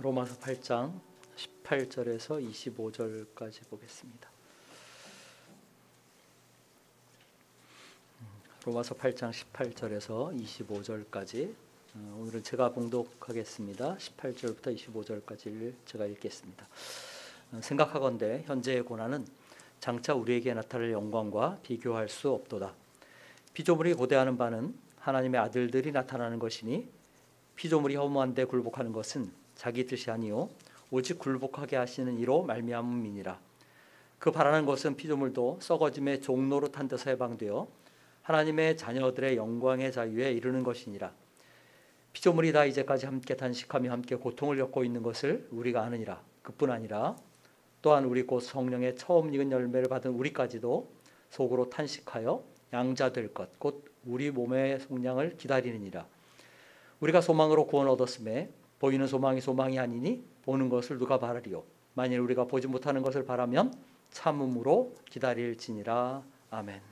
로마서 8장 18절에서 25절까지 보겠습니다. 로마서 8장 18절에서 25절까지 오늘은 제가 봉독하겠습니다. 18절부터 25절까지를 제가 읽겠습니다. 생각하건대 현재의 고난은 장차 우리에게 나타날 영광과 비교할 수 없도다. 피조물이 고대하는 바는 하나님의 아들들이 나타나는 것이니 피조물이 허무한데 굴복하는 것은 자기 뜻이 아니요 오직 굴복하게 하시는 이로 말미암음이니라. 그 바라는 것은 피조물도 썩어짐의 종로로 탄 데서 해방되어 하나님의 자녀들의 영광의 자유에 이르는 것이니라. 피조물이 다 이제까지 함께 단식하며 함께 고통을 겪고 있는 것을 우리가 아느니라. 그뿐 아니라 또한 우리 곧 성령의 처음 익은 열매를 받은 우리까지도 속으로 탄식하여 양자 될 것 곧 우리 몸의 속량을 기다리느니라. 우리가 소망으로 구원 얻었음에 보이는 소망이 소망이 아니니 보는 것을 누가 바라리요. 만일 우리가 보지 못하는 것을 바라면 참음으로 기다릴지니라. 아멘.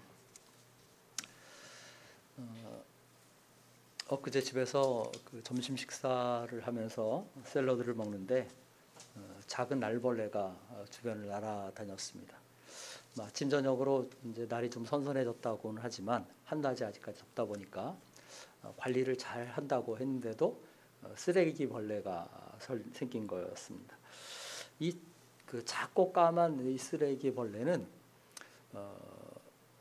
엊그제 집에서 점심 식사를 하면서 샐러드를 먹는데 작은 날벌레가 주변을 날아다녔습니다. 아침 저녁으로 이제 날이 좀 선선해졌다고는 하지만 한낮에 아직까지 덥다 보니까 관리를 잘 한다고 했는데도 쓰레기 벌레가 생긴 거였습니다. 이 작고 까만 이 쓰레기 벌레는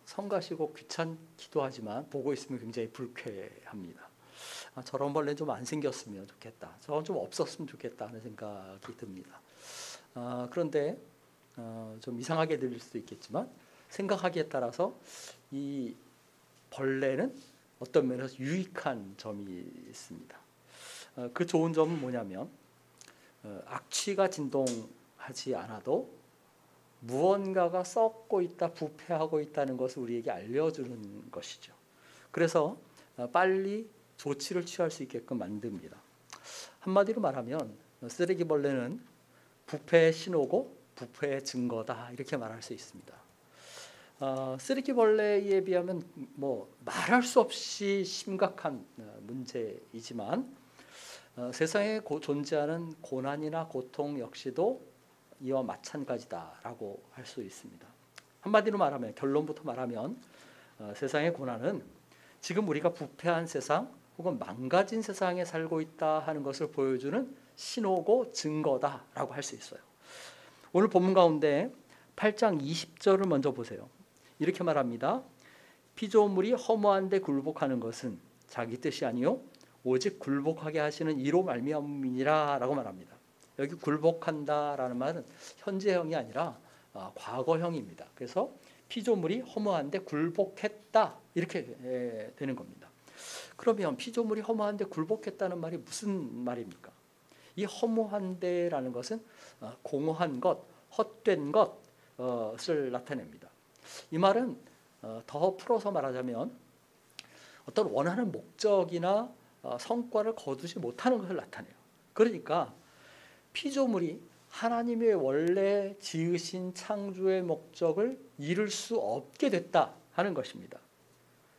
성가시고 귀찮기도 하지만 보고 있으면 굉장히 불쾌합니다. 저런 벌레는 좀 안 생겼으면 좋겠다. 저건 좀 없었으면 좋겠다 하는 생각이 듭니다. 그런데 좀 이상하게 들릴 수도 있겠지만 생각하기에 따라서 이 벌레는 어떤 면에서 유익한 점이 있습니다. 그 좋은 점은 뭐냐면 악취가 진동하지 않아도 무언가가 썩고 있다, 부패하고 있다는 것을 우리에게 알려주는 것이죠. 그래서 빨리 조치를 취할 수 있게끔 만듭니다. 한마디로 말하면 쓰레기벌레는 부패의 신호고 부패의 증거다 이렇게 말할 수 있습니다. 쓰레기벌레에 비하면 말할 수 없이 심각한 문제이지만 세상에 존재하는 고난이나 고통 역시도 이와 마찬가지다라고 할 수 있습니다. 한마디로 말하면 결론부터 말하면 세상의 고난은 지금 우리가 부패한 세상 혹은 망가진 세상에 살고 있다 하는 것을 보여주는 신호고 증거다라고 할 수 있어요. 오늘 본문 가운데 8장 20절을 먼저 보세요. 이렇게 말합니다. 피조물이 허무한데 굴복하는 것은 자기 뜻이 아니요 오직 굴복하게 하시는 이로 말미암음이니라 라고 말합니다. 여기 굴복한다라는 말은 현재형이 아니라 과거형입니다. 그래서 피조물이 허무한데 굴복했다 이렇게 되는 겁니다. 그러면 피조물이 허무한데 굴복했다는 말이 무슨 말입니까? 이 허무한데라는 것은 공허한 것, 헛된 것을 나타냅니다. 이 말은 더 풀어서 말하자면 어떤 원하는 목적이나 성과를 거두지 못하는 것을 나타내요. 그러니까 피조물이 하나님의 원래 지으신 창조의 목적을 이룰 수 없게 됐다 하는 것입니다.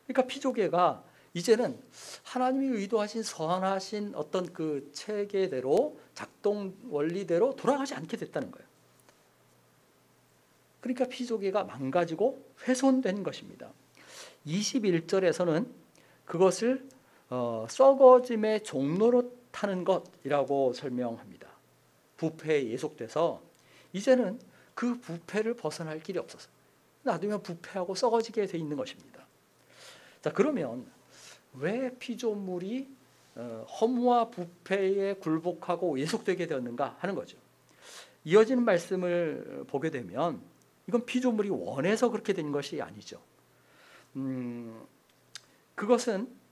그러니까 피조계가 이제는 하나님이 의도하신 선하신 어떤 그 체계대로 작동 원리대로 돌아가지 않게 됐다는 거예요. 그러니까 피조계가 망가지고 훼손된 것입니다. 21절에서는 그것을 썩어짐의 종로로 타는 것이라고 설명합니다. 부패에 예속돼서 이제는 그 부패를 벗어날 길이 없어서 놔두면 부패하고 썩어지게 돼 있는 것입니다. 자, 그러면 왜 피조물이 허무와 부패에 굴복하고 예속되게 되었는가 하는 거죠. 이어지는 말씀을 보게 되면 이건 피조물이 원해서 그렇게 된 것이 아니죠. 그것은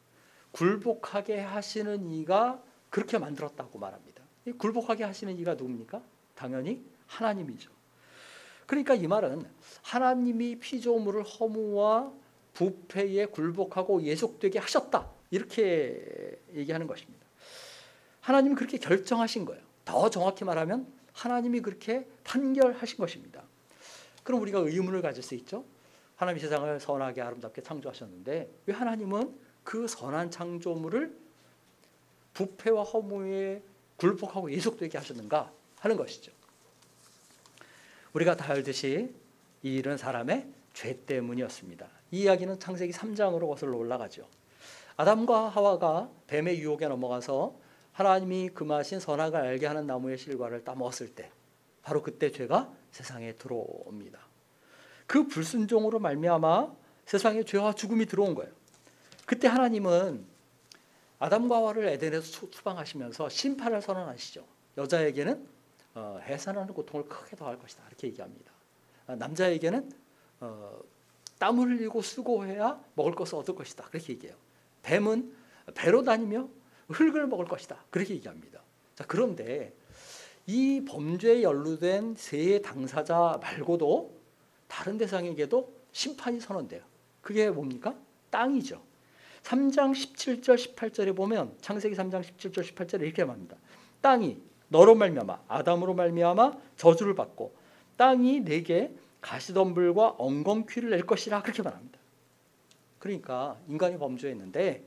굴복하게 하시는 이가 그렇게 만들었다고 말합니다. 이 굴복하게 하시는 이가 누굽니까? 당연히 하나님이죠. 그러니까 이 말은 하나님이 피조물을 허무와 부패에 굴복하고 예속되게 하셨다 이렇게 얘기하는 것입니다. 하나님이 그렇게 결정하신 거예요. 더 정확히 말하면 하나님이 그렇게 판결하신 것입니다. 그럼 우리가 의문을 가질 수 있죠. 하나님이 세상을 선하게 아름답게 창조하셨는데 왜 하나님은 그 선한 창조물을 부패와 허무에 굴복하고 예속되게 하셨는가 하는 것이죠. 우리가 다 알듯이 이 일은 사람의 죄 때문이었습니다. 이 이야기는 창세기 3장으로 거슬러 올라가죠. 아담과 하와가 뱀의 유혹에 넘어가서 하나님이 금하신 선악을 알게 하는 나무의 실과를 따먹었을 때 바로 그때 죄가 세상에 들어옵니다. 그 불순종으로 말미암아 세상에 죄와 죽음이 들어온 거예요. 그때 하나님은 아담과 하와를 에덴에서 추방하시면서 심판을 선언하시죠. 여자에게는 해산하는 고통을 크게 더할 것이다 이렇게 얘기합니다. 남자에게는 땀 흘리고 수고해야 먹을 것을 얻을 것이다 그렇게 얘기해요. 뱀은 배로 다니며 흙을 먹을 것이다 그렇게 얘기합니다. 자, 그런데 이 범죄에 연루된 세 당사자 말고도 다른 대상에게도 심판이 선언돼요. 그게 뭡니까? 땅이죠. 3장 17절 18절에 보면 창세기 3장 17절 18절에 이렇게 말합니다. 땅이 너로 말미암아 아담으로 말미암아 저주를 받고 땅이 내게 가시덤불과 엉겅퀴를 낼 것이라 그렇게 말합니다. 그러니까 인간이 범죄했는데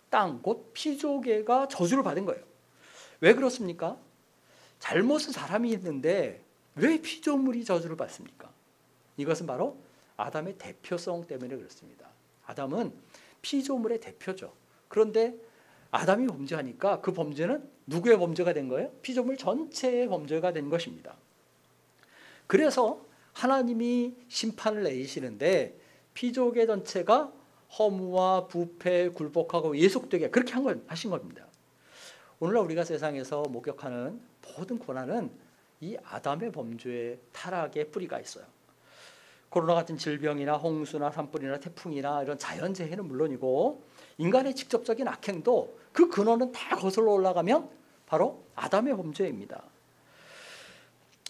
땅 곧 피조계가 저주를 받은 거예요. 왜 그렇습니까? 잘못은 사람이 했는데 왜 피조물이 저주를 받습니까? 이것은 바로 아담의 대표성 때문에 그렇습니다. 아담은 피조물의 대표죠. 그런데 아담이 범죄하니까 그 범죄는 누구의 범죄가 된 거예요? 피조물 전체의 범죄가 된 것입니다. 그래서 하나님이 심판을 내리시는데 피조계 전체가 허무와 부패, 굴복하고 예속되게 그렇게 하신 겁니다. 오늘날 우리가 세상에서 목격하는 모든 고난은 이 아담의 범죄의 타락의 뿌리가 있어요. 코로나 같은 질병이나 홍수나 산불이나 태풍이나 이런 자연재해는 물론이고 인간의 직접적인 악행도 그 근원은 다 거슬러 올라가면 바로 아담의 범죄입니다.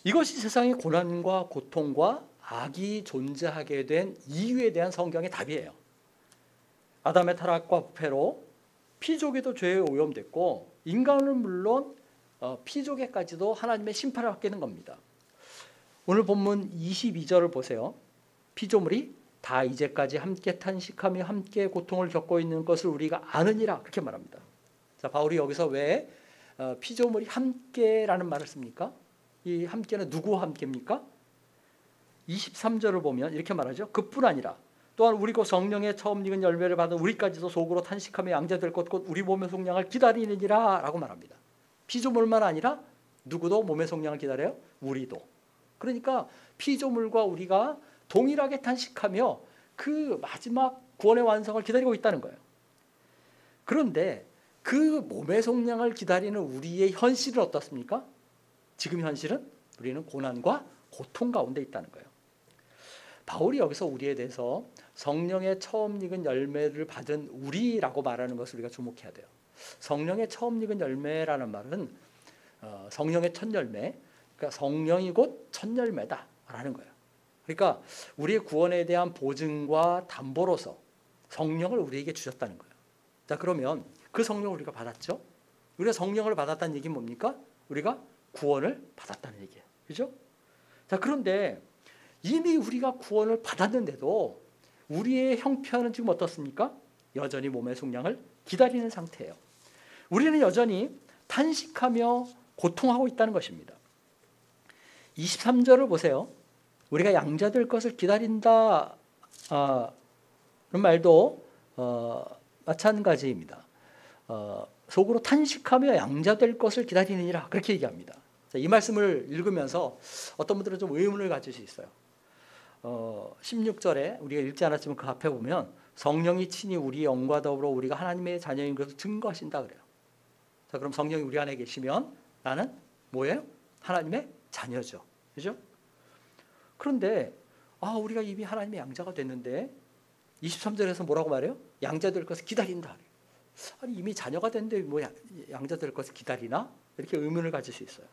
이것이 세상의 고난과 고통과 악이 존재하게 된 이유에 대한 성경의 답이에요. 아담의 타락과 부패로 피조계도 죄에 오염됐고 인간은 물론 피조계까지도 하나님의 심판을 받게 된 겁니다. 오늘 본문 22절을 보세요. 피조물이 다 이제까지 함께 탄식하며 함께 고통을 겪고 있는 것을 우리가 아느니라 그렇게 말합니다. 자, 바울이 여기서 왜 피조물이 함께라는 말을 씁니까? 이 함께는 누구와 함께입니까? 23절을 보면 이렇게 말하죠. 그뿐 아니라 또한 우리 곧 성령의 처음 익은 열매를 받은 우리까지도 속으로 탄식하며 양자될 것 곧 우리 몸의 속량을 기다리느니라 라고 말합니다. 피조물만 아니라 누구도 몸의 속량을 기다려요? 우리도. 그러니까 피조물과 우리가 동일하게 탄식하며 그 마지막 구원의 완성을 기다리고 있다는 거예요. 그런데 그 몸의 속량을 기다리는 우리의 현실은 어떻습니까? 지금 현실은 우리는 고난과 고통 가운데 있다는 거예요. 바울이 여기서 우리에 대해서 성령의 처음 익은 열매를 받은 우리라고 말하는 것을 우리가 주목해야 돼요. 성령의 처음 익은 열매라는 말은 성령의 첫 열매, 그러니까 성령이 곧 첫 열매다라는 거예요. 그러니까 우리의 구원에 대한 보증과 담보로서 성령을 우리에게 주셨다는 거예요. 자, 그러면 그 성령을 우리가 받았죠? 우리가 성령을 받았다는 얘기는 뭡니까? 우리가 구원을 받았다는 얘기예요. 그죠? 자, 그런데 이미 우리가 구원을 받았는데도 우리의 형편은 지금 어떻습니까? 여전히 몸의 속량을 기다리는 상태예요. 우리는 여전히 탄식하며 고통하고 있다는 것입니다. 23절을 보세요. 우리가 양자될 것을 기다린다 그런 말도 마찬가지입니다. 속으로 탄식하며 양자될 것을 기다리느니라 그렇게 얘기합니다. 자, 이 말씀을 읽으면서 어떤 분들은 좀 의문을 가질 수 있어요. 16절에 우리가 읽지 않았지만 그 앞에 보면 성령이 친히 우리 영과 더불어 우리가 하나님의 자녀인 것을 증거하신다 그래요. 자, 그럼 성령이 우리 안에 계시면 나는 뭐예요? 하나님의 자녀죠. 그죠? 그런데 우리가 이미 하나님의 양자가 됐는데 23절에서 뭐라고 말해요? 양자될 것을 기다린다. 아니 이미 자녀가 됐는데 뭐 양자될 것을 기다리나? 이렇게 의문을 가질 수 있어요.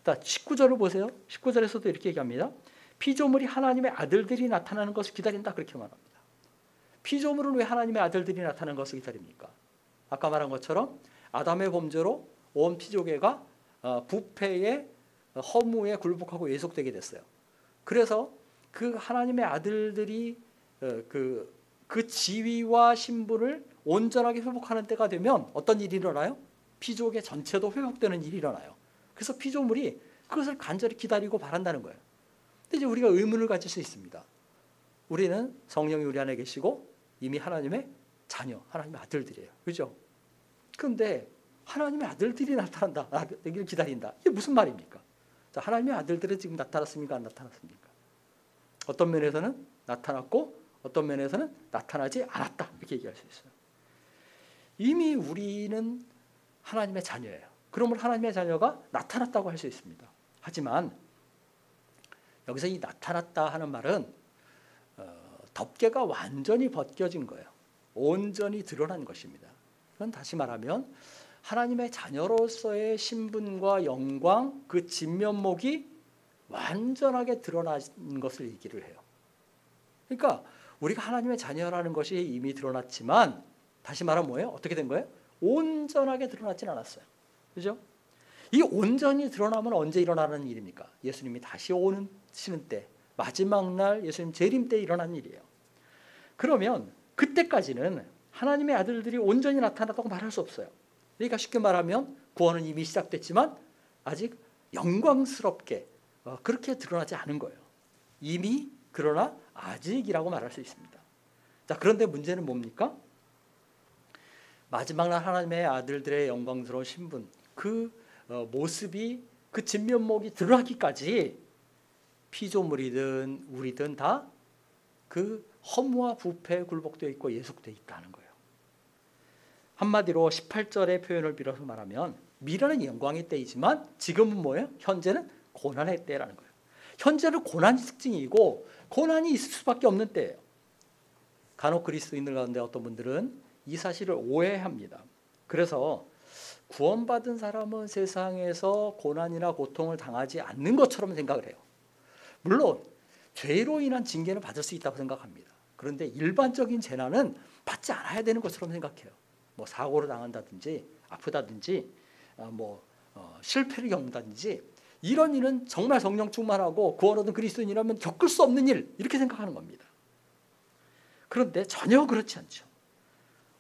19절을 보세요. 19절에서도 이렇게 얘기합니다. 피조물이 하나님의 아들들이 나타나는 것을 기다린다 그렇게 말합니다. 피조물은 왜 하나님의 아들들이 나타나는 것을 기다립니까? 아까 말한 것처럼 아담의 범죄로 온 피조계가 부패에 허무에 굴복하고 예속되게 됐어요. 그래서 그 하나님의 아들들이 그 지위와 신분을 온전하게 회복하는 때가 되면 어떤 일이 일어나요? 피조계 전체도 회복되는 일이 일어나요. 그래서 피조물이 그것을 간절히 기다리고 바란다는 거예요. 근데 이제 우리가 의문을 가질 수 있습니다. 우리는 성령이 우리 안에 계시고 이미 하나님의 자녀, 하나님의 아들들이에요. 그렇죠? 그런데 하나님의 아들들이 나타난다, 나를 기다린다. 이게 무슨 말입니까? 자, 하나님의 아들들은 지금 나타났습니까? 안 나타났습니까? 어떤 면에서는 나타났고 어떤 면에서는 나타나지 않았다. 이렇게 얘기할 수 있어요. 이미 우리는 하나님의 자녀예요. 그러면 하나님의 자녀가 나타났다고 할 수 있습니다. 하지만 여기서 이 나타났다 하는 말은 덮개가 완전히 벗겨진 거예요. 온전히 드러난 것입니다. 그건 다시 말하면 하나님의 자녀로서의 신분과 영광, 그 진면목이 완전하게 드러난 것을 얘기를 해요. 그러니까 우리가 하나님의 자녀라는 것이 이미 드러났지만 다시 말하면 뭐예요? 어떻게 된 거예요? 온전하게 드러나진 않았어요. 그죠? 이 온전히 드러나면 언제 일어나는 일입니까? 예수님이 다시 오시는 때, 마지막 날 예수님 재림 때 일어나는 일이에요. 그러면 그때까지는 하나님의 아들들이 온전히 나타났다고 말할 수 없어요. 그러니까 쉽게 말하면 구원은 이미 시작됐지만 아직 영광스럽게 그렇게 드러나지 않은 거예요. 이미 그러나 아직이라고 말할 수 있습니다. 자, 그런데 문제는 뭡니까? 마지막 날 하나님의 아들들의 영광스러운 신분, 그 모습이, 그 진면목이 드러나기까지 피조물이든 우리든 다 그 허무와 부패에 굴복되어 있고 예속되어 있다는 거예요. 한마디로 18절의 표현을 빌어서 말하면 미래는 영광의 때이지만 지금은 뭐예요? 현재는 고난의 때라는 거예요. 현재는 고난이 특징이고 고난이 있을 수밖에 없는 때예요. 간혹 그리스도인들 가운데 어떤 분들은 이 사실을 오해합니다. 그래서 구원받은 사람은 세상에서 고난이나 고통을 당하지 않는 것처럼 생각을 해요. 물론 죄로 인한 징계는 받을 수 있다고 생각합니다. 그런데 일반적인 재난은 받지 않아야 되는 것처럼 생각해요. 뭐 사고를 당한다든지 아프다든지 실패를 겪는다든지 이런 일은 정말 성령 충만하고 구원 얻은 그리스도인이라면 겪을 수 없는 일, 이렇게 생각하는 겁니다. 그런데 전혀 그렇지 않죠.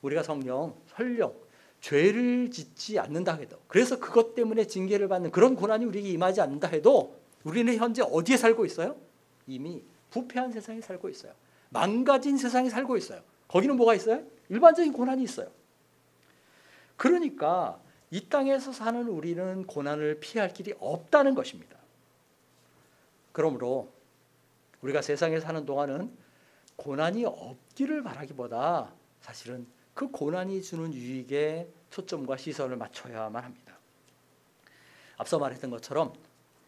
우리가 설령 죄를 짓지 않는다 해도, 그래서 그것 때문에 징계를 받는 그런 고난이 우리에게 임하지 않는다 해도 우리는 현재 어디에 살고 있어요? 이미 부패한 세상에 살고 있어요. 망가진 세상에 살고 있어요. 거기는 뭐가 있어요? 일반적인 고난이 있어요. 그러니까 이 땅에서 사는 우리는 고난을 피할 길이 없다는 것입니다. 그러므로 우리가 세상에 사는 동안은 고난이 없기를 바라기보다 사실은 그 고난이 주는 유익에 초점과 시선을 맞춰야만 합니다. 앞서 말했던 것처럼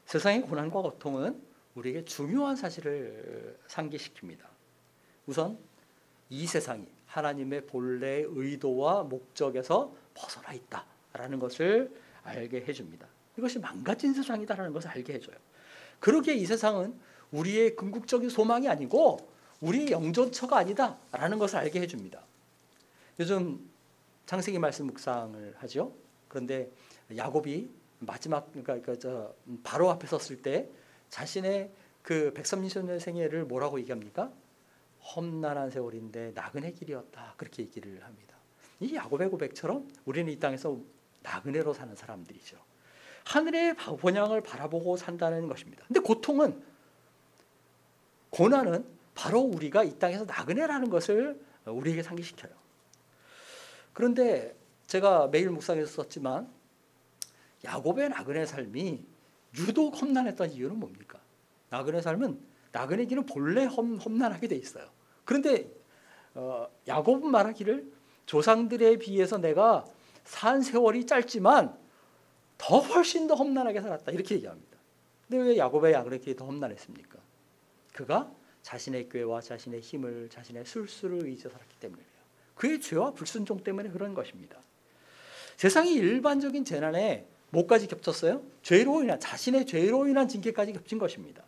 세상의 고난과 고통은 우리에게 중요한 사실을 상기시킵니다. 우선 이 세상이 하나님의 본래의 의도와 목적에서 벗어나 있다라는 것을 알게 해줍니다. 이것이 망가진 세상이다라는 것을 알게 해줘요. 그러기에 이 세상은 우리의 궁극적인 소망이 아니고 우리의 영존처가 아니다라는 것을 알게 해줍니다. 요즘 창세기 말씀 묵상을 하죠. 그런데 야곱이 마지막 바로 앞에 섰을 때 자신의 그 130년 생애를 뭐라고 얘기합니까? 험난한 세월인데 나그네 길이었다, 그렇게 얘기를 합니다. 이 야곱의 고백처럼 우리는 이 땅에서 나그네로 사는 사람들이죠. 하늘의 본향을 바라보고 산다는 것입니다. 근데 고난은 바로 우리가 이 땅에서 나그네라는 것을 우리에게 상기시켜요. 그런데 제가 매일 묵상에서 썼지만 야곱의 나그네 삶이 유독 험난했던 이유는 뭡니까? 나그네 삶은, 나그네 길은 본래 험난하게 돼 있어요. 그런데 야곱은 말하기를 조상들에 비해서 내가 산 세월이 짧지만 더 훨씬 더 험난하게 살았다, 이렇게 얘기합니다. 근데 왜 야곱의 나그네 길이 더 험난했습니까? 그가 자신의 꾀와 자신의 힘을, 자신의 술수를 의지해 살았기 때문이에요. 그의 죄와 불순종 때문에 그런 것입니다. 세상이 일반적인 재난에 뭐까지 겹쳤어요? 자신의 죄로 인한 징계까지 겹친 것입니다.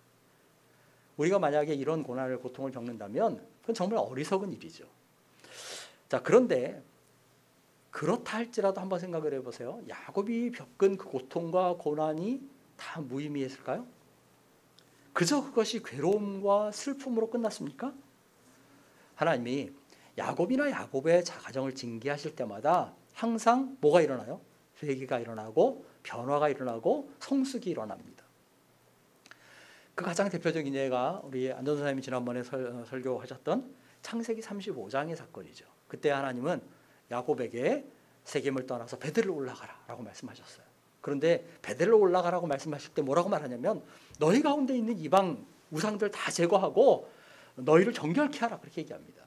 우리가 만약에 이런 고난을, 고통을 겪는다면 그건 정말 어리석은 일이죠. 자, 그런데 그렇다 할지라도 한번 생각을 해보세요. 야곱이 겪은 그 고통과 고난이 다 무의미했을까요? 그저 그것이 괴로움과 슬픔으로 끝났습니까? 하나님이 야곱이나 야곱의 가정을 징계하실 때마다 항상 뭐가 일어나요? 회개가 일어나고 변화가 일어나고 성숙이 일어납니다. 그 가장 대표적인 예가 우리 안전 선생님이 지난번에 설교하셨던 창세기 35장의 사건이죠. 그때 하나님은 야곱에게 세겜을 떠나서 베델로 올라가라라고 말씀하셨어요. 그런데 베델로 올라가라고 말씀하실 때 뭐라고 말하냐면 너희 가운데 있는 이방 우상들 다 제거하고 너희를 정결케 하라 그렇게 얘기합니다.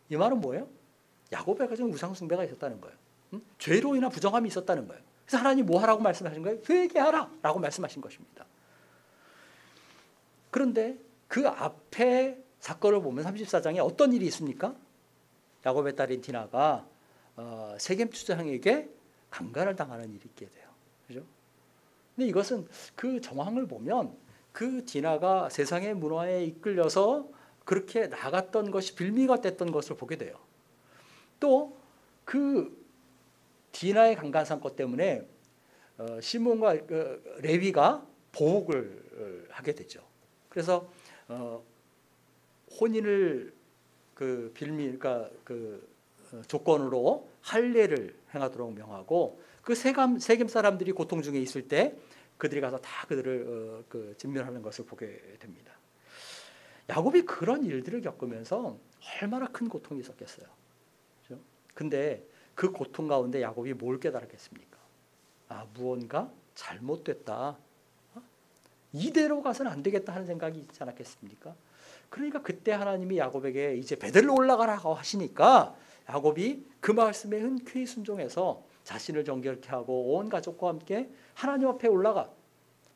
이 말은 뭐예요? 야곱에게 지금 우상 숭배가 있었다는 거예요. 죄로 인한 부정함이 있었다는 거예요. 그래서 하나님 뭐 하라고 말씀하신 거예요? 회개하라라고 말씀하신 것입니다. 그런데 그 앞에 사건을 보면 34장에 어떤 일이 있습니까? 야곱의 딸인 디나가 세겜 추장에게 강간을 당하는 일이 있게 돼요. 그죠? 근데 이것은 그 정황을 보면 그 디나가 세상의 문화에 이끌려서 그렇게 나갔던 것이 빌미가 됐던 것을 보게 돼요. 또 그 디나의 강간 사건 때문에 시몬과 레위가 보복을 하게 되죠. 그래서 혼인을 그 빌미, 그러니까 그 조건으로 할례를 행하도록 명하고 그 세겜 사람들이 고통 중에 있을 때 그들이 가서 다 그들을 진멸하는 것을 보게 됩니다. 야곱이 그런 일들을 겪으면서 얼마나 큰 고통이 있었겠어요. 그렇죠? 근데 그 고통 가운데 야곱이 뭘 깨달았겠습니까? 아, 무언가 잘못됐다. 이대로 가서는 안 되겠다 하는 생각이 있지 않았겠습니까? 그러니까 그때 하나님이 야곱에게 이제 베델로 올라가라고 하시니까 야곱이 그 말씀에 흔쾌히 순종해서 자신을 정결케 하고 온 가족과 함께 하나님 앞에 올라가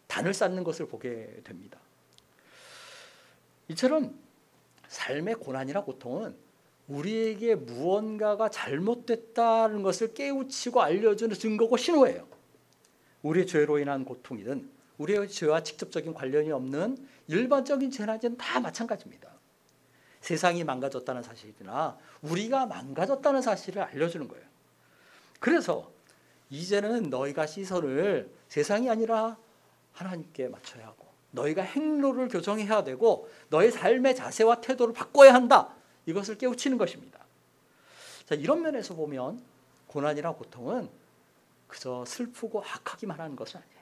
단을 쌓는 것을 보게 됩니다. 이처럼 삶의 고난이나 고통은 우리에게 무언가가 잘못됐다는 것을 깨우치고 알려주는 증거고 신호예요. 우리의 죄로 인한 고통이든 우리의 죄와 직접적인 관련이 없는 일반적인 재난은 다 마찬가지입니다. 세상이 망가졌다는 사실이나 우리가 망가졌다는 사실을 알려주는 거예요. 그래서 이제는 너희가 시선을 세상이 아니라 하나님께 맞춰야 하고 너희가 행로를 교정해야 되고 너의 삶의 자세와 태도를 바꿔야 한다. 이것을 깨우치는 것입니다. 자, 이런 면에서 보면 고난이나 고통은 그저 슬프고 악하기만 하는 것은 아니에요.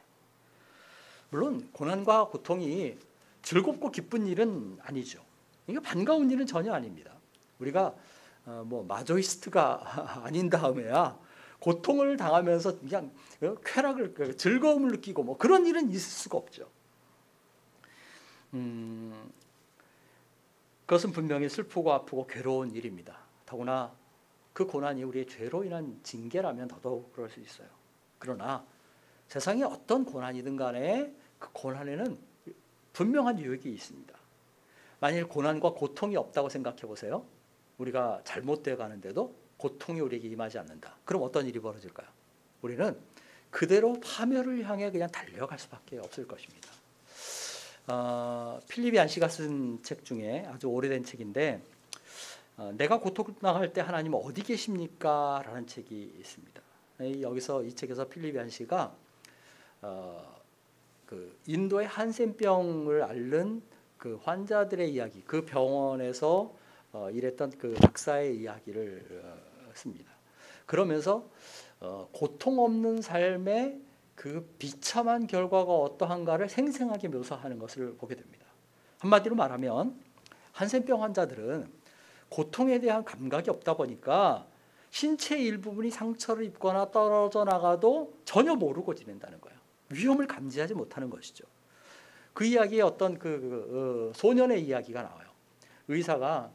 물론 고난과 고통이 즐겁고 기쁜 일은 아니죠. 이게 반가운 일은 전혀 아닙니다. 우리가 뭐 마조이스트가 아닌 다음에야 고통을 당하면서 그냥 쾌락을 즐거움을 느끼고 뭐 그런 일은 있을 수가 없죠. 그것은 분명히 슬프고 아프고 괴로운 일입니다. 더구나 그 고난이 우리의 죄로 인한 징계라면 더더욱 그럴 수 있어요. 그러나 세상에 어떤 고난이든 간에 그 고난에는 분명한 유익이 있습니다. 만일 고난과 고통이 없다고 생각해 보세요. 우리가 잘못되어 가는데도 고통이 우리에게 임하지 않는다. 그럼 어떤 일이 벌어질까요? 우리는 그대로 파멸을 향해 그냥 달려갈 수밖에 없을 것입니다. 필립 얀시가 쓴 책 중에 아주 오래된 책인데 내가 고통당할 때 하나님 어디 계십니까? 라는 책이 있습니다. 여기서 이 책에서 필립 얀시가 그 인도의 한센병을 앓는 그 환자들의 이야기, 그 병원에서 일했던 그 박사의 이야기를 씁니다. 그러면서 고통 없는 삶의 그 비참한 결과가 어떠한가를 생생하게 묘사하는 것을 보게 됩니다. 한마디로 말하면 한센병 환자들은 고통에 대한 감각이 없다 보니까 신체 일부분이 상처를 입거나 떨어져 나가도 전혀 모르고 지낸다는 거예요. 위험을 감지하지 못하는 것이죠. 그 이야기에 어떤 소년의 이야기가 나와요. 의사가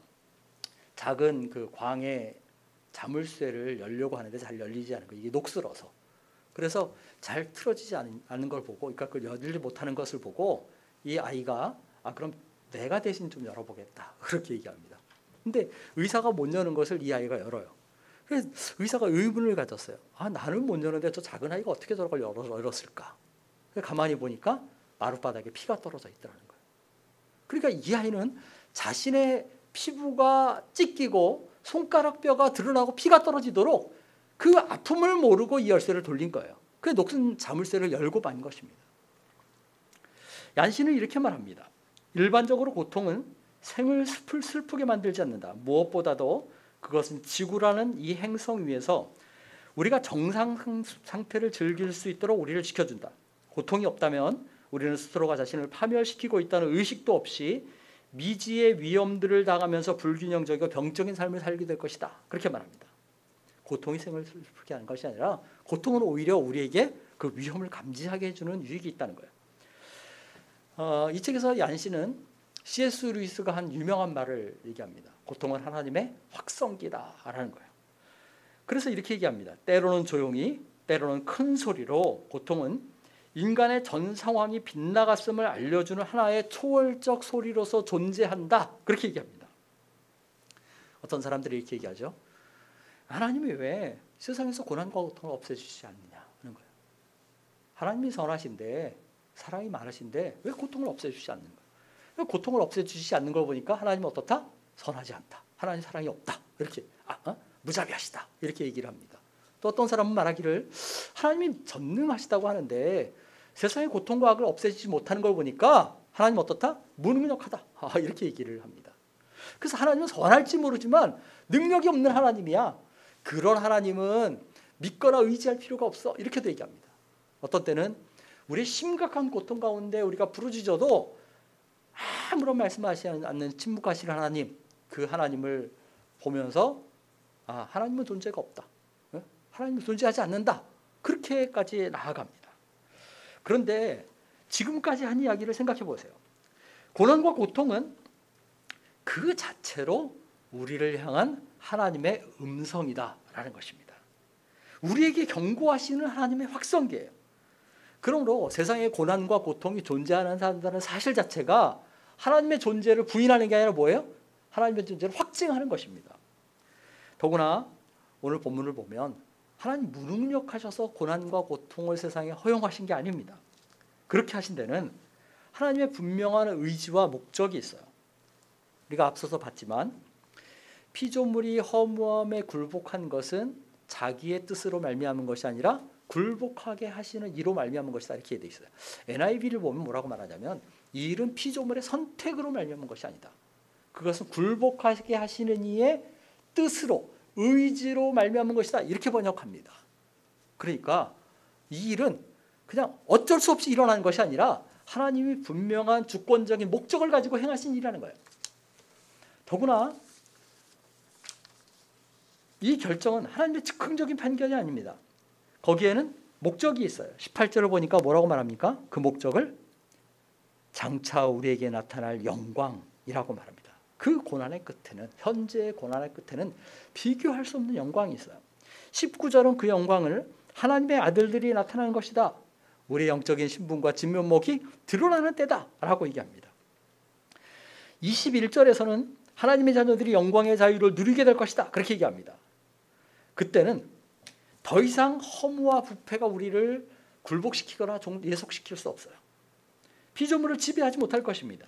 작은 그 광에 자물쇠를 열려고 하는데 잘 열리지 않은 거, 이게 녹슬어서. 그래서 잘 틀어지지 않는 걸 보고, 그러니까 그 열리지 못하는 것을 보고 이 아이가 그럼 내가 대신 좀 열어보겠다 그렇게 얘기합니다. 근데 의사가 못 여는 것을 이 아이가 열어요. 그래서 의사가 의문을 가졌어요. 나는 못 여는데 저 작은 아이가 어떻게 저걸 열었을까? 가만히 보니까 마룻바닥에 피가 떨어져 있더라는 거예요. 그러니까 이 아이는 자신의 피부가 찢기고 손가락 뼈가 드러나고 피가 떨어지도록 그 아픔을 모르고 이 열쇠를 돌린 거예요. 그 녹슨 자물쇠를 열고 만 것입니다. 얀시는 이렇게 말합니다. 일반적으로 고통은 생을 슬프게 만들지 않는다. 무엇보다도 그것은 지구라는 이 행성 위에서 우리가 정상 상태를 즐길 수 있도록 우리를 지켜준다. 고통이 없다면 우리는 스스로가 자신을 파멸시키고 있다는 의식도 없이 미지의 위험들을 당하면서 불균형적이고 병적인 삶을 살게 될 것이다. 그렇게 말합니다. 고통이 생을 슬프게 하는 것이 아니라 고통은 오히려 우리에게 그 위험을 감지하게 해주는 유익이 있다는 거예요. 이 책에서 얀 씨는 C.S. 루이스가 한 유명한 말을 얘기합니다. 고통은 하나님의 확성기다라는 거예요. 그래서 이렇게 얘기합니다. 때로는 조용히, 때로는 큰 소리로 고통은 인간의 전 상황이 빗나갔음을 알려주는 하나의 초월적 소리로서 존재한다. 그렇게 얘기합니다. 어떤 사람들이 이렇게 얘기하죠. 하나님이 왜 세상에서 고난과 고통을 없애주시지 않느냐 하는 거예요. 하나님이 선하신데 사랑이 많으신데 왜 고통을 없애주시지 않는 거예요. 고통을 없애주시지 않는 걸 보니까 하나님은 어떻다? 선하지 않다. 하나님 사랑이 없다. 이렇게 무자비하시다. 이렇게 얘기를 합니다. 또 어떤 사람은 말하기를 하나님이 전능하시다고 하는데 세상의 고통과 악을 없애지 못하는 걸 보니까 하나님 어떻다? 무능력하다. 이렇게 얘기를 합니다. 그래서 하나님은 선할지 모르지만 능력이 없는 하나님이야. 그런 하나님은 믿거나 의지할 필요가 없어. 이렇게도 얘기합니다. 어떤 때는 우리의 심각한 고통 가운데 우리가 부르짖어도 아무런 말씀하시지 않는 침묵하시는 하나님, 그 하나님을 보면서 하나님은 존재가 없다. 하나님은 존재하지 않는다. 그렇게까지 나아갑니다. 그런데 지금까지 한 이야기를 생각해 보세요. 고난과 고통은 그 자체로 우리를 향한 하나님의 음성이다라는 것입니다. 우리에게 경고하시는 하나님의 확성기예요. 그러므로 세상에 고난과 고통이 존재하는 사실 자체가 하나님의 존재를 부인하는 게 아니라 뭐예요? 하나님의 존재를 확증하는 것입니다. 더구나 오늘 본문을 보면 하나님 무능력하셔서 고난과 고통을 세상에 허용하신 게 아닙니다. 그렇게 하신 데는 하나님의 분명한 의지와 목적이 있어요. 우리가 앞서서 봤지만 피조물이 허무함에 굴복한 것은 자기의 뜻으로 말미암은 것이 아니라 굴복하게 하시는 이로 말미암은 것이다. 이렇게 돼 있어요. NIV를 보면 뭐라고 말하냐면 이 일은 피조물의 선택으로 말미암은 것이 아니다. 그것은 굴복하게 하시는 이의 뜻으로 의지로 말미암은 것이다. 이렇게 번역합니다. 그러니까 이 일은 그냥 어쩔 수 없이 일어나는 것이 아니라 하나님이 분명한 주권적인 목적을 가지고 행하신 일이라는 거예요. 더구나 이 결정은 하나님의 즉흥적인 판결이 아닙니다. 거기에는 목적이 있어요. 18절을 보니까 뭐라고 말합니까? 그 목적을 장차 우리에게 나타날 영광이라고 말합니다. 그 고난의 끝에는, 현재의 고난의 끝에는 비교할 수 없는 영광이 있어요. 19절은 그 영광을 하나님의 아들들이 나타나는 것이다. 우리의 영적인 신분과 진면목이 드러나는 때다라고 얘기합니다. 21절에서는 하나님의 자녀들이 영광의 자유를 누리게 될 것이다. 그렇게 얘기합니다. 그때는 더 이상 허무와 부패가 우리를 굴복시키거나 예속시킬 수 없어요. 피조물을 지배하지 못할 것입니다.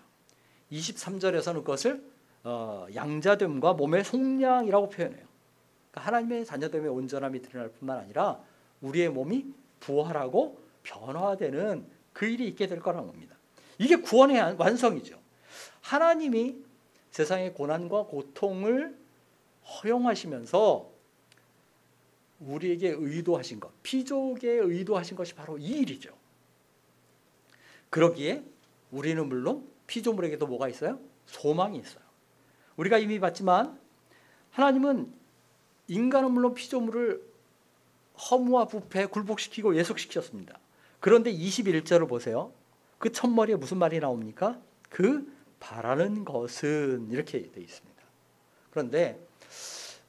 23절에서는 그것을 양자됨과 몸의 속량이라고 표현해요. 그러니까 하나님의 자녀됨의 온전함이 드러날 뿐만 아니라 우리의 몸이 부활하고 변화되는 그 일이 있게 될 거라는 겁니다. 이게 구원의 완성이죠. 하나님이 세상의 고난과 고통을 허용하시면서 우리에게 의도하신 것, 피조에게 의도하신 것이 바로 이 일이죠. 그러기에 우리는 물론 피조물에게도 뭐가 있어요? 소망이 있어요. 우리가 이미 봤지만 하나님은 인간은 물론 피조물을 허무와 부패에 굴복시키고 예속시켰습니다. 그런데 21절을 보세요. 그 첫머리에 무슨 말이 나옵니까? 그 바라는 것은 이렇게 되어 있습니다. 그런데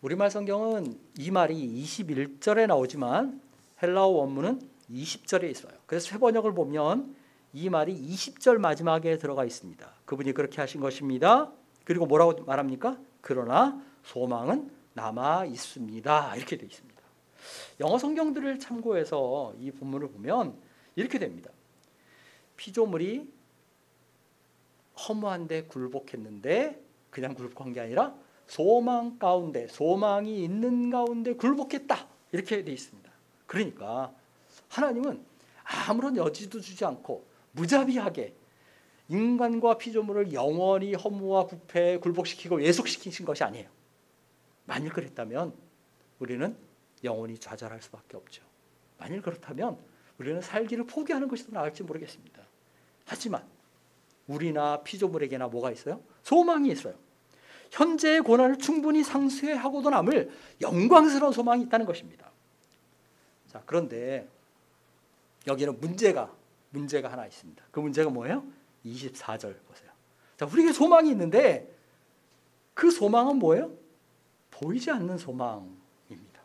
우리말 성경은 이 말이 21절에 나오지만 헬라어 원문은 20절에 있어요. 그래서 새 번역을 보면 이 말이 20절 마지막에 들어가 있습니다. 그분이 그렇게 하신 것입니다. 그리고 뭐라고 말합니까? 그러나 소망은 남아 있습니다. 이렇게 되어 있습니다. 영어 성경들을 참고해서 이 본문을 보면 이렇게 됩니다. 피조물이 허무한데 굴복했는데 그냥 굴복한 게 아니라 소망 가운데, 소망이 있는 가운데 굴복했다. 이렇게 되어 있습니다. 그러니까 하나님은 아무런 여지도 주지 않고 무자비하게 인간과 피조물을 영원히 허무와 부패에 굴복시키고 예속시키신 것이 아니에요. 만일 그랬다면 우리는 영혼이 좌절할 수밖에 없죠. 만일 그렇다면 우리는 살기를 포기하는 것이 더 나을지 모르겠습니다. 하지만 우리나 피조물에게나 뭐가 있어요? 소망이 있어요. 현재의 고난을 충분히 상쇄하고도 남을 영광스러운 소망이 있다는 것입니다. 자, 그런데 여기는 문제가 하나 있습니다. 그 문제가 뭐예요? 24절 보세요. 자, 우리에게 소망이 있는데 그 소망은 뭐예요? 보이지 않는 소망입니다.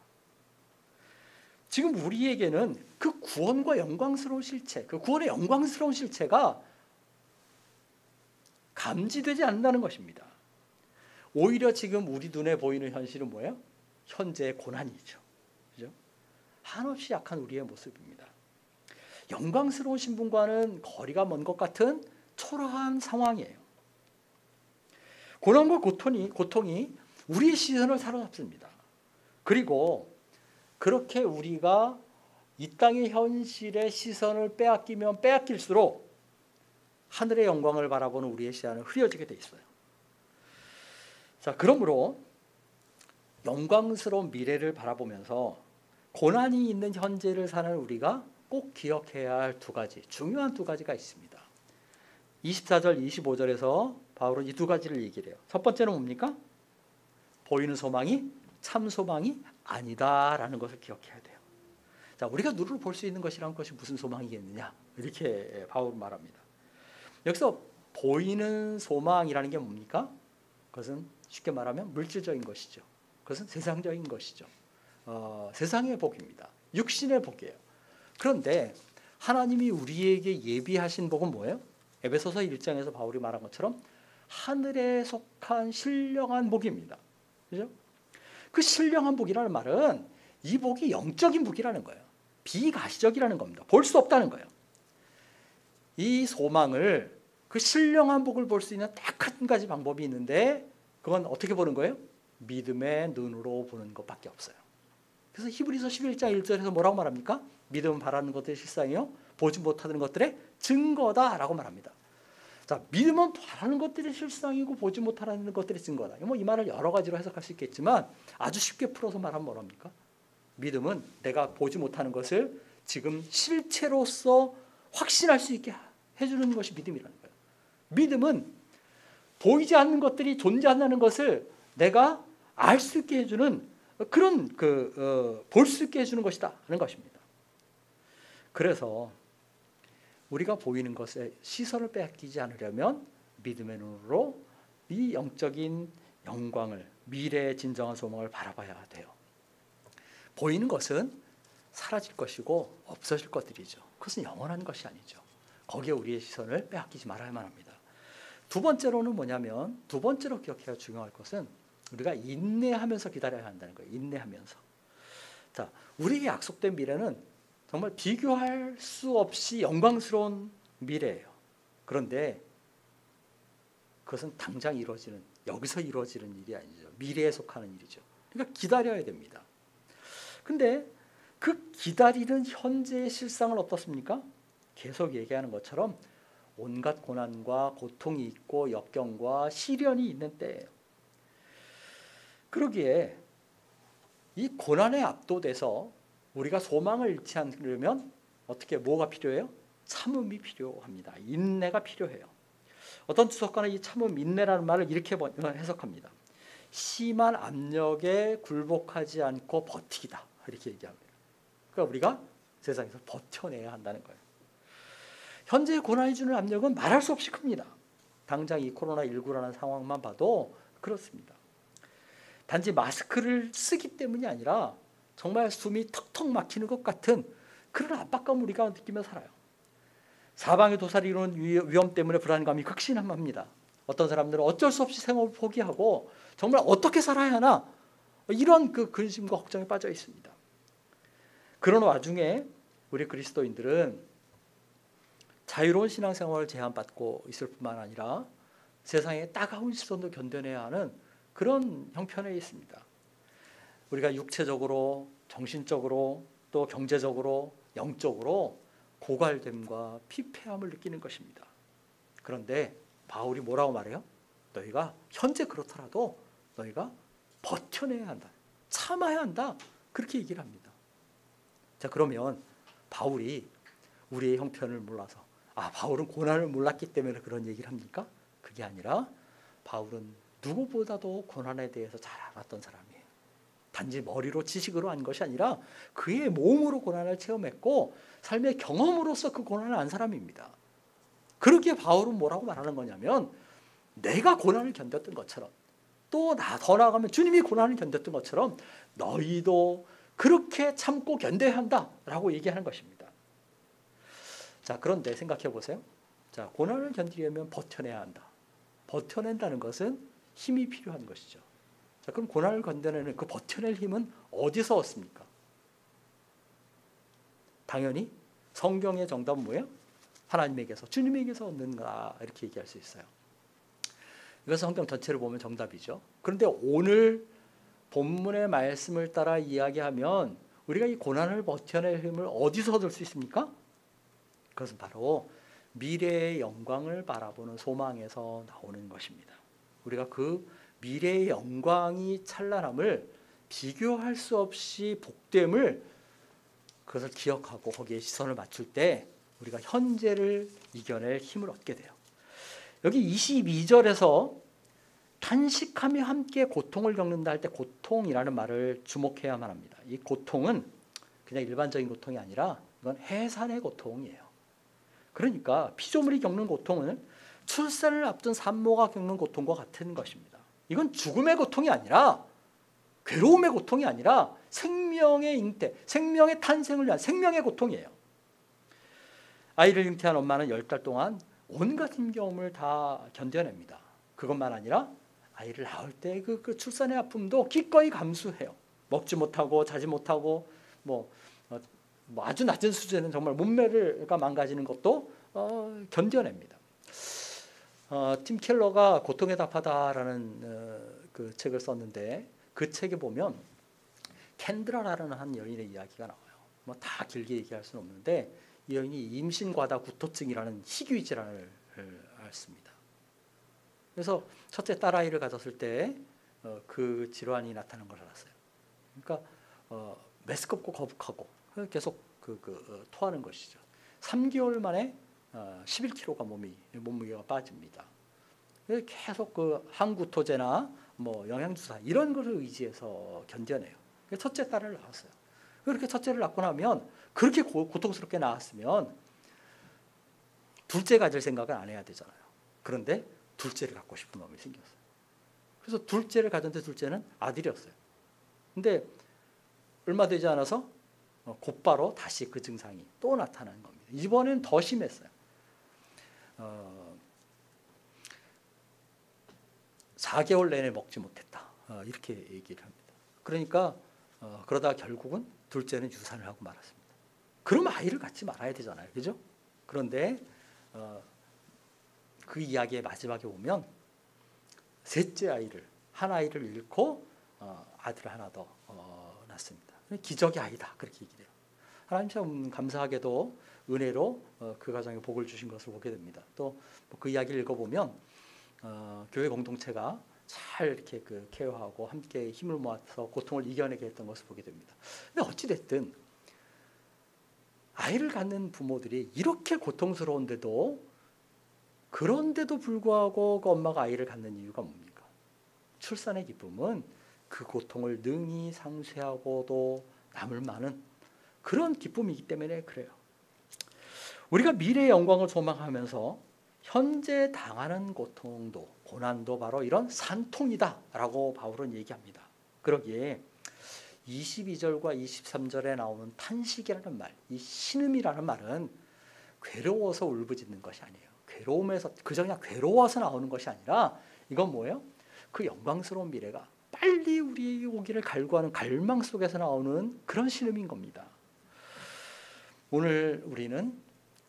지금 우리에게는 그 구원과 영광스러운 실체, 그 구원의 영광스러운 실체가 감지되지 않는다는 것입니다. 오히려 지금 우리 눈에 보이는 현실은 뭐예요? 현재의 고난이죠. 그죠? 한없이 약한 우리의 모습입니다. 영광스러운 신분과는 거리가 먼 것 같은 초라한 상황이에요. 고난과 고통이 우리의 시선을 사로잡습니다. 그리고 그렇게 우리가 이 땅의 현실의 시선을 빼앗기면 빼앗길수록 하늘의 영광을 바라보는 우리의 시야는 흐려지게 돼 있어요. 자, 그러므로 영광스러운 미래를 바라보면서 고난이 있는 현재를 사는 우리가 꼭 기억해야 할 중요한 두 가지가 있습니다. 24절, 25절에서 바울은 이 두 가지를 얘기를 해요. 첫 번째는 뭡니까? 보이는 소망이 참 소망이 아니다라는 것을 기억해야 돼요. 자, 우리가 눈으로 볼 수 있는 것이란 것이 무슨 소망이겠느냐? 이렇게 바울은 말합니다. 여기서 보이는 소망이라는 게 뭡니까? 그것은 쉽게 말하면 물질적인 것이죠. 그것은 세상적인 것이죠. 세상의 복입니다. 육신의 복이에요. 그런데 하나님이 우리에게 예비하신 복은 뭐예요? 에베소서 1장에서 바울이 말한 것처럼 하늘에 속한 신령한 복입니다. 그죠? 그 신령한 복이라는 말은 이 복이 영적인 복이라는 거예요. 비가시적이라는 겁니다. 볼 수 없다는 거예요. 이 소망을, 그 신령한 복을 볼 수 있는 딱 한 가지 방법이 있는데 그건 어떻게 보는 거예요? 믿음의 눈으로 보는 것밖에 없어요. 그래서 히브리서 11장 1절에서 뭐라고 말합니까? 믿음은 바라는 것들의 실상이요 보지 못하는 것들의 증거다라고 말합니다. 자, 믿음은 바라는 것들의 실상이고 보지 못하는 것들의 증거다. 이 말을 여러 가지로 해석할 수 있겠지만 아주 쉽게 풀어서 말하면 뭐랍니까? 믿음은 내가 보지 못하는 것을 지금 실체로서 확신할 수 있게 해주는 것이 믿음이라는 거예요. 믿음은 보이지 않는 것들이 존재한다는 것을 내가 알 수 있게 해주는 그런 볼 수 있게 해주는 것이다 하는 것입니다. 그래서 우리가 보이는 것에 시선을 빼앗기지 않으려면 믿음의 눈으로 이 영적인 영광을, 미래의 진정한 소망을 바라봐야 돼요. 보이는 것은 사라질 것이고 없어질 것들이죠. 그것은 영원한 것이 아니죠. 거기에 우리의 시선을 빼앗기지 말아야만 합니다. 두 번째로는 뭐냐면, 두 번째로 기억해야 중요할 것은 우리가 인내하면서 기다려야 한다는 거예요. 인내하면서. 자, 우리에게 약속된 미래는 정말 비교할 수 없이 영광스러운 미래예요. 그런데 그것은 당장 이루어지는, 여기서 이루어지는 일이 아니죠. 미래에 속하는 일이죠. 그러니까 기다려야 됩니다. 근데 그 기다리는 현재의 실상은 어떻습니까? 계속 얘기하는 것처럼 온갖 고난과 고통이 있고 역경과 시련이 있는 때예요. 그러기에 이 고난에 압도돼서 우리가 소망을 잃지 않으려면 뭐가 필요해요? 참음이 필요합니다. 인내가 필요해요. 어떤 주석가는 이 참음, 인내라는 말을 이렇게 해석합니다. 심한 압력에 굴복하지 않고 버티기다. 이렇게 얘기합니다. 그러니까 우리가 세상에서 버텨내야 한다는 거예요. 현재 고난이 주는 압력은 말할 수 없이 큽니다. 당장 이 코로나19라는 상황만 봐도 그렇습니다. 단지 마스크를 쓰기 때문이 아니라 정말 숨이 턱턱 막히는 것 같은 그런 압박감을 우리가 느끼며 살아요. 사방에 도사리 이루는 위험 때문에 불안감이 극심합니다. 어떤 사람들은 어쩔 수 없이 생업을 포기하고 정말 어떻게 살아야 하나 이런 그 근심과 걱정에 빠져 있습니다. 그런 와중에 우리 그리스도인들은 자유로운 신앙생활을 제한받고 있을 뿐만 아니라 세상의 따가운 시선도 견뎌내야 하는 그런 형편에 있습니다. 우리가 육체적으로, 정신적으로, 또 경제적으로, 영적으로 고갈됨과 피폐함을 느끼는 것입니다. 그런데 바울이 뭐라고 말해요? 너희가 현재 그렇더라도 너희가 버텨내야 한다. 참아야 한다. 그렇게 얘기를 합니다. 자, 그러면 바울이 우리의 형편을 몰라서 바울은 고난을 몰랐기 때문에 그런 얘기를 합니까? 그게 아니라 바울은 누구보다도 고난에 대해서 잘 알았던 사람이에요. 단지 머리로 지식으로 한 것이 아니라 그의 몸으로 고난을 체험했고 삶의 경험으로서 그 고난을 안 사람입니다. 그렇게 바울은 뭐라고 말하는 거냐면 내가 고난을 견뎠던 것처럼 또 더 나아가면 주님이 고난을 견뎠던 것처럼 너희도 그렇게 참고 견뎌야 한다라고 얘기하는 것입니다. 자, 그런데 생각해 보세요. 자, 고난을 견디려면 버텨내야 한다. 버텨낸다는 것은 힘이 필요한 것이죠. 자, 그럼 고난을 견뎌내는 그 버텨낼 힘은 어디서 얻습니까? 당연히 성경의 정답은 뭐예요? 하나님에게서, 주님에게서 얻는가 이렇게 얘기할 수 있어요. 이것은 성경 전체를 보면 정답이죠. 그런데 오늘 본문의 말씀을 따라 이야기하면 우리가 이 고난을 버텨낼 힘을 어디서 얻을 수 있습니까? 그것은 바로 미래의 영광을 바라보는 소망에서 나오는 것입니다. 우리가 그 미래의 영광이 찬란함을 비교할 수 없이 복됨을 그것을 기억하고 거기에 시선을 맞출 때 우리가 현재를 이겨낼 힘을 얻게 돼요. 여기 22절에서 탄식하며 함께 고통을 겪는다 할 때 고통이라는 말을 주목해야만 합니다. 이 고통은 그냥 일반적인 고통이 아니라 이건 해산의 고통이에요. 그러니까 피조물이 겪는 고통은 출산을 앞둔 산모가 겪는 고통과 같은 것입니다. 이건 죽음의 고통이 아니라 괴로움의 고통이 아니라 생명의 잉태, 생명의 탄생을 위한 생명의 고통이에요. 아이를 잉태한 엄마는 10달 동안 온갖 힘겨움을 다 견뎌냅니다. 그것만 아니라 아이를 낳을 때 그 출산의 아픔도 기꺼이 감수해요. 먹지 못하고 자지 못하고 뭐 아주 낮은 수준은 정말 몸매가 망가지는 것도 견뎌냅니다. 팀 켈러가 고통에 답하다라는 그 책을 썼는데 그 책에 보면 캔드라라는 한 여인의 이야기가 나와요. 뭐 다 길게 얘기할 수는 없는데 이 여인이 임신과다 구토증이라는 희귀 질환을 앓습니다. 그래서 첫째 딸아이를 가졌을 때 그 질환이 나타난 걸 알았어요. 그러니까 메스껍고 거북하고 계속 토하는 것이죠. 3개월 만에 11kg가 몸무게가 빠집니다. 계속 그 항구토제나 뭐 영양주사 이런 것을 의지해서 견뎌내요. 첫째 딸을 낳았어요. 그렇게 첫째를 낳고 나면 그렇게 고통스럽게 낳았으면 둘째 가질 생각은 안 해야 되잖아요. 그런데 둘째를 갖고 싶은 마음이 생겼어요. 그래서 둘째를 가졌는데 둘째는 아들이었어요. 근데 얼마 되지 않아서 곧바로 다시 그 증상이 또 나타나는 겁니다. 이번엔 더 심했어요. 4개월 내내 먹지 못했다. 이렇게 얘기를 합니다. 그러니까 그러다 결국은 둘째는 유산을 하고 말았습니다. 그럼 아이를 갖지 말아야 되잖아요. 그죠? 그런데 그 이야기의 마지막에 보면 셋째 한 아이를 잃고 아들을 하나 더 낳습니다. 기적의 아이다. 그렇게 얘기해요. 하나님 참 감사하게도 은혜로 그 가정에 복을 주신 것을 보게 됩니다. 또 그 이야기를 읽어보면 교회 공동체가 잘 이렇게 케어하고 함께 힘을 모아서 고통을 이겨내게 했던 것을 보게 됩니다. 근데 어찌됐든 아이를 갖는 부모들이 이렇게 고통스러운데도 그런데도 불구하고 그 엄마가 아이를 갖는 이유가 뭡니까? 출산의 기쁨은 그 고통을 능히 상쇄하고도 남을 많은 그런 기쁨이기 때문에 그래요. 우리가 미래의 영광을 소망하면서 현재 당하는 고통도 고난도 바로 이런 산통이다라고 바울은 얘기합니다. 그러기에 22절과 23절에 나오는 탄식이라는 말, 이 신음이라는 말은 괴로워서 울부짖는 것이 아니에요. 괴로움에서 그저 그냥 괴로워서 나오는 것이 아니라 이건 뭐예요? 그 영광스러운 미래가 빨리 우리에게 오기를 갈구하는 갈망 속에서 나오는 그런 신음인 겁니다. 오늘 우리는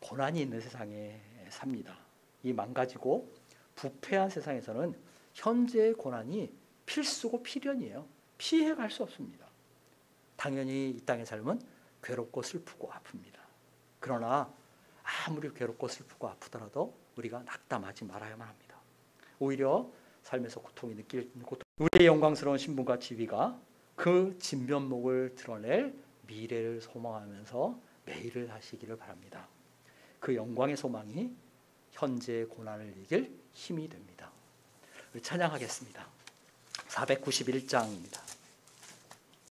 고난이 있는 세상에 삽니다. 이 망가지고 부패한 세상에서는 현재의 고난이 필수고 필연이에요. 피해갈 수 없습니다. 당연히 이 땅의 삶은 괴롭고 슬프고 아픕니다. 그러나 아무리 괴롭고 슬프고 아프더라도 우리가 낙담하지 말아야만 합니다. 오히려 삶에서 고통이 느낄 고통, 우리의 영광스러운 신분과 지위가 그 진면목을 드러낼 미래를 소망하면서 매일을 하시기를 바랍니다. 그 영광의 소망이 현재의 고난을 이길 힘이 됩니다. 우리 찬양하겠습니다. 491장입니다.